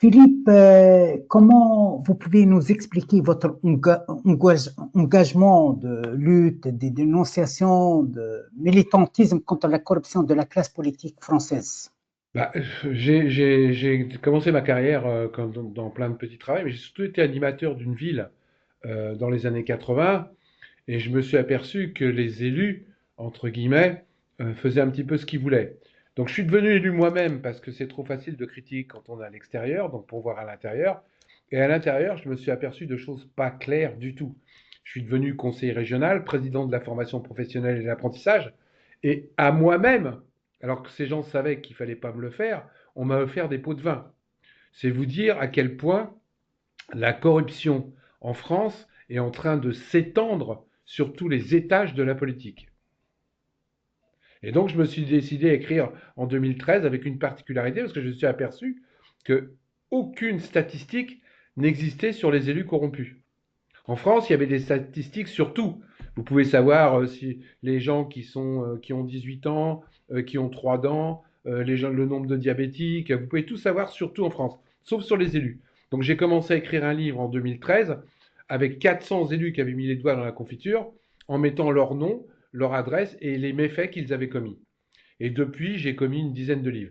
Philippe, comment vous pouvez nous expliquer votre engagement de lutte, de dénonciation, de militantisme contre la corruption de la classe politique française? Bah, j'ai commencé ma carrière dans plein de petits travaux, mais j'ai surtout été animateur d'une ville dans les années 80, et je me suis aperçu que les élus, entre guillemets, faisaient un petit peu ce qu'ils voulaient. Donc je suis devenu élu moi-même parce que c'est trop facile de critiquer quand on est à l'extérieur, donc pour voir à l'intérieur. Et à l'intérieur, je me suis aperçu de choses pas claires du tout. Je suis devenu conseiller régional, président de la formation professionnelle et de l'apprentissage, et à moi-même, alors que ces gens savaient qu'il fallait pas me le faire, on m'a offert des pots de vin. C'est vous dire à quel point la corruption en France est en train de s'étendre sur tous les étages de la politique. Et donc, je me suis décidé à écrire en 2013 avec une particularité, parce que je me suis aperçu que aucune statistique n'existait sur les élus corrompus. En France, il y avait des statistiques sur tout. Vous pouvez savoir si les gens qui ont 18 ans, qui ont 3 dents, les gens, le nombre de diabétiques, vous pouvez tout savoir sur tout en France, sauf sur les élus. Donc j'ai commencé à écrire un livre en 2013 avec 400 élus qui avaient mis les doigts dans la confiture, en mettant leur nom, leur adresse et les méfaits qu'ils avaient commis. Et depuis, j'ai commis une dizaine de livres.